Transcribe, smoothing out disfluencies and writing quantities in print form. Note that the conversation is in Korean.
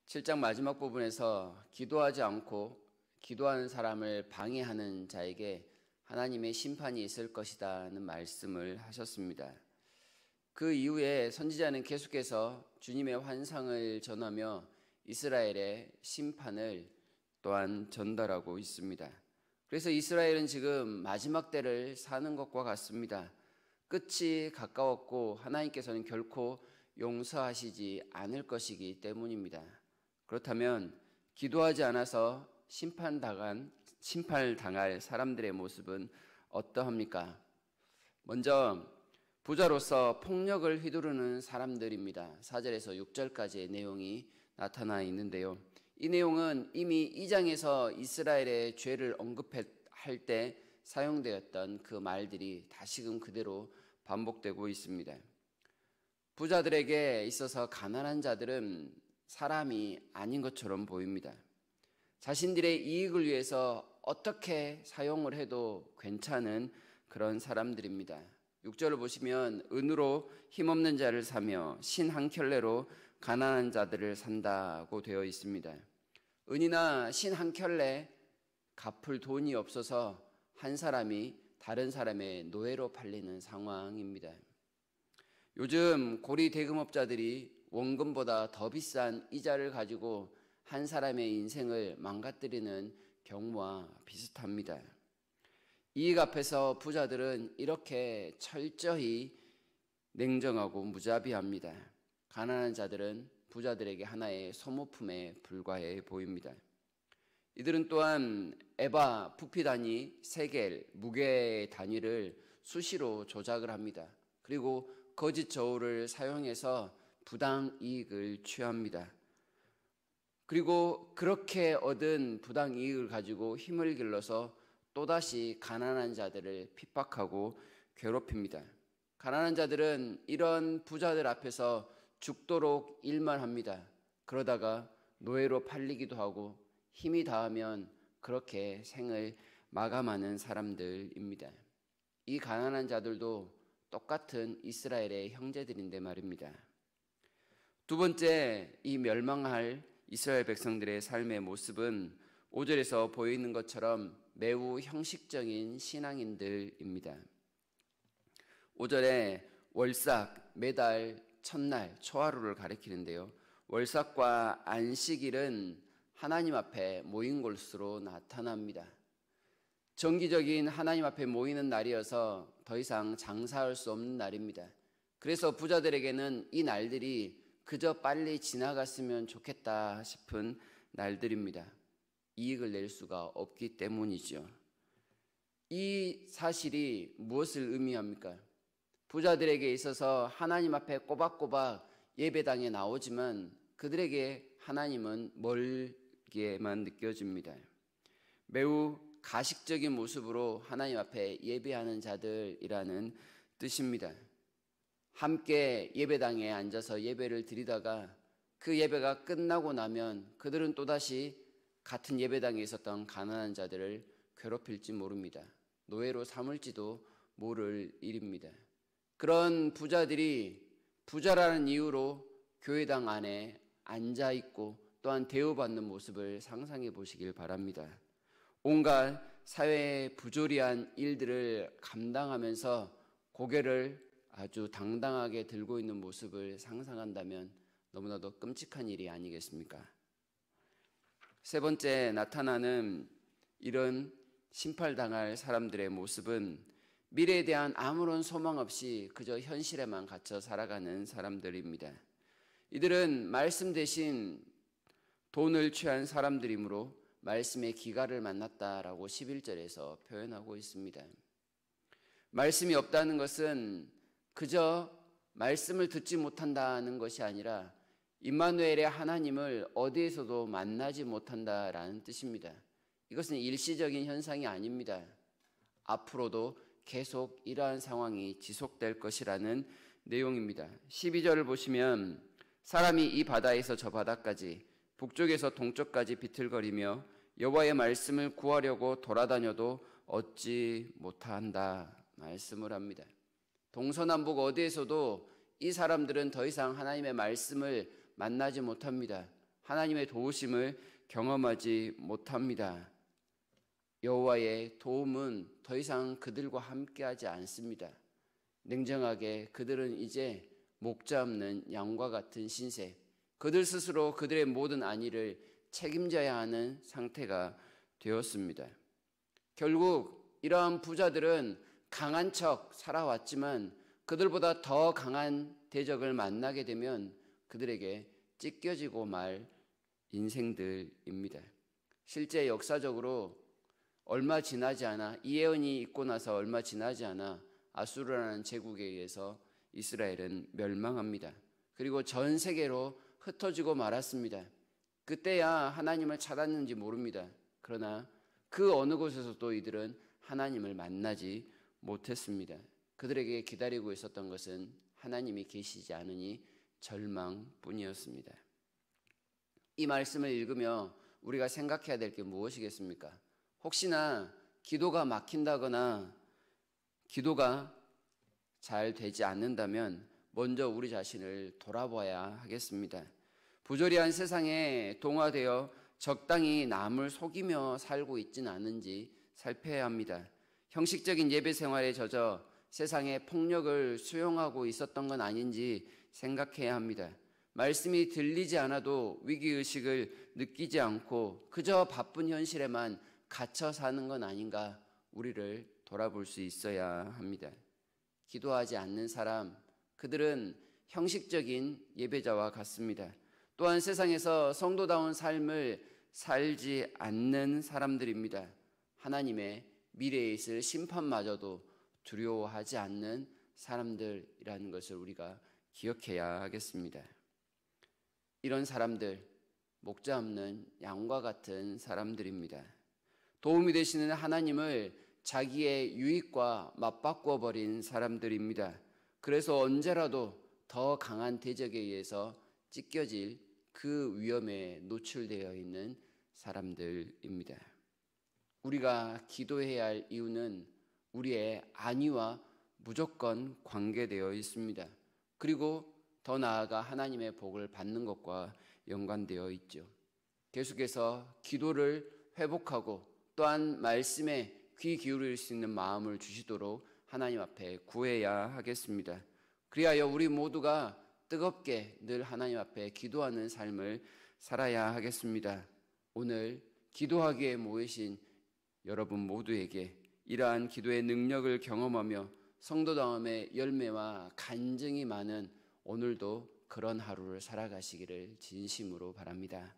7장 마지막 부분에서 기도하지 않고 기도하는 사람을 방해하는 자에게 하나님의 심판이 있을 것이라는 말씀을 하셨습니다. 그 이후에 선지자는 계속해서 주님의 환상을 전하며 이스라엘의 심판을 또한 전달하고 있습니다. 그래서 이스라엘은 지금 마지막 때를 사는 것과 같습니다. 끝이 가까웠고 하나님께서는 결코 용서하시지 않을 것이기 때문입니다. 그렇다면 기도하지 않아서 심판을 당할 사람들의 모습은 어떠합니까? 먼저 부자로서 폭력을 휘두르는 사람들입니다. 4절에서 6절까지의 내용이 나타나 있는데요. 이 내용은 이미 2장에서 이스라엘의 죄를 언급할 때 사용되었던 그 말들이 다시금 그대로 반복되고 있습니다. 부자들에게 있어서 가난한 자들은 사람이 아닌 것처럼 보입니다. 자신들의 이익을 위해서 어떻게 사용을 해도 괜찮은 그런 사람들입니다. 6절을 보시면 은으로 힘없는 자를 사며 신 한 켤레로 가난한 자들을 산다고 되어 있습니다. 은이나 신 한 켤레 갚을 돈이 없어서 한 사람이 다른 사람의 노예로 팔리는 상황입니다. 요즘 고리 대금업자들이 원금보다 더 비싼 이자를 가지고 한 사람의 인생을 망가뜨리는 경우와 비슷합니다. 이익 앞에서 부자들은 이렇게 철저히 냉정하고 무자비합니다. 가난한 자들은 부자들에게 하나의 소모품에 불과해 보입니다. 이들은 또한 에바, 부피 단위, 세겔, 무게의 단위를 수시로 조작을 합니다. 그리고 거짓 저울을 사용해서 부당 이익을 취합니다. 그리고 그렇게 얻은 부당 이익을 가지고 힘을 길러서 또다시 가난한 자들을 핍박하고 괴롭힙니다. 가난한 자들은 이런 부자들 앞에서 죽도록 일만 합니다. 그러다가 노예로 팔리기도 하고 힘이 닿으면 그렇게 생을 마감하는 사람들입니다. 이 가난한 자들도 똑같은 이스라엘의 형제들인데 말입니다. 두 번째, 이 멸망할 이스라엘 백성들의 삶의 모습은 5절에서 보이는 것처럼 매우 형식적인 신앙인들입니다. 5절에 월삭, 매달, 첫날, 초하루를 가리키는데요. 월삭과 안식일은 하나님 앞에 모인 곳으로 나타납니다. 정기적인 하나님 앞에 모이는 날이어서 더 이상 장사할 수 없는 날입니다. 그래서 부자들에게는 이 날들이 그저 빨리 지나갔으면 좋겠다 싶은 날들입니다. 이익을 낼 수가 없기 때문이죠. 이 사실이 무엇을 의미합니까? 부자들에게 있어서 하나님 앞에 꼬박꼬박 예배당에 나오지만 그들에게 하나님은 멀게만 느껴집니다. 매우 가식적인 모습으로 하나님 앞에 예배하는 자들이라는 뜻입니다. 함께 예배당에 앉아서 예배를 드리다가 그 예배가 끝나고 나면 그들은 또다시 같은 예배당에 있었던 가난한 자들을 괴롭힐지 모릅니다. 노예로 삼을지도 모를 일입니다. 그런 부자들이 부자라는 이유로 교회당 안에 앉아있고 또한 대우받는 모습을 상상해 보시길 바랍니다. 온갖 사회의 부조리한 일들을 감당하면서 고개를 아주 당당하게 들고 있는 모습을 상상한다면 너무나도 끔찍한 일이 아니겠습니까? 세 번째 나타나는 이런 심판당할 사람들의 모습은 미래에 대한 아무런 소망 없이 그저 현실에만 갇혀 살아가는 사람들입니다. 이들은 말씀 대신 돈을 취한 사람들이므로 말씀의 기갈을 만났다라고 11절에서 표현하고 있습니다. 말씀이 없다는 것은 그저 말씀을 듣지 못한다는 것이 아니라 임마누엘의 하나님을 어디에서도 만나지 못한다라는 뜻입니다. 이것은 일시적인 현상이 아닙니다. 앞으로도 계속 이러한 상황이 지속될 것이라는 내용입니다. 12절을 보시면 사람이 이 바다에서 저 바다까지 북쪽에서 동쪽까지 비틀거리며 여호와의 말씀을 구하려고 돌아다녀도 얻지 못한다 말씀을 합니다. 동서남북 어디에서도 이 사람들은 더 이상 하나님의 말씀을 만나지 못합니다. 하나님의 도우심을 경험하지 못합니다. 여호와의 도움은 더 이상 그들과 함께하지 않습니다. 냉정하게 그들은 이제 목자 없는 양과 같은 신세, 그들 스스로 그들의 모든 안위를 책임져야 하는 상태가 되었습니다. 결국 이러한 부자들은 강한 척 살아왔지만 그들보다 더 강한 대적을 만나게 되면 그들에게 찢겨지고 말 인생들입니다. 실제 역사적으로 얼마 지나지 않아, 이 예언이 있고 나서 얼마 지나지 않아 아수르라는 제국에 의해서 이스라엘은 멸망합니다. 그리고 전 세계로 흩어지고 말았습니다. 그때야 하나님을 찾았는지 모릅니다. 그러나 그 어느 곳에서도 이들은 하나님을 만나지 못했습니다. 그들에게 기다리고 있었던 것은 하나님이 계시지 않으니 절망뿐이었습니다. 이 말씀을 읽으며 우리가 생각해야 될 게 무엇이겠습니까? 혹시나 기도가 막힌다거나 기도가 잘 되지 않는다면 먼저 우리 자신을 돌아봐야 하겠습니다. 부조리한 세상에 동화되어 적당히 남을 속이며 살고 있지는 않은지 살펴야 합니다. 형식적인 예배 생활에 젖어 세상의 폭력을 수용하고 있었던 건 아닌지 생각해야 합니다. 말씀이 들리지 않아도 위기의식을 느끼지 않고 그저 바쁜 현실에만 갇혀 사는 건 아닌가 우리를 돌아볼 수 있어야 합니다. 기도하지 않는 사람, 그들은 형식적인 예배자와 같습니다. 또한 세상에서 성도다운 삶을 살지 않는 사람들입니다. 하나님의 미래에 있을 심판마저도 두려워하지 않는 사람들이라는 것을 우리가 기억해야 하겠습니다. 이런 사람들, 목자 없는 양과 같은 사람들입니다. 도움이 되시는 하나님을 자기의 유익과 맞바꾸어 버린 사람들입니다. 그래서 언제라도 더 강한 대적에 의해서 찢겨질 그 위험에 노출되어 있는 사람들입니다. 우리가 기도해야 할 이유는 우리의 안위와 무조건 관계되어 있습니다. 그리고 더 나아가 하나님의 복을 받는 것과 연관되어 있죠. 계속해서 기도를 회복하고 또한 말씀에 귀 기울일 수 있는 마음을 주시도록 하나님 앞에 구해야 하겠습니다. 그리하여 우리 모두가 뜨겁게 늘 하나님 앞에 기도하는 삶을 살아야 하겠습니다. 오늘 기도하기에 모이신 여러분 모두에게 이러한 기도의 능력을 경험하며 성도다움의 열매와 간증이 많은 오늘도 그런 하루를 살아가시기를 진심으로 바랍니다.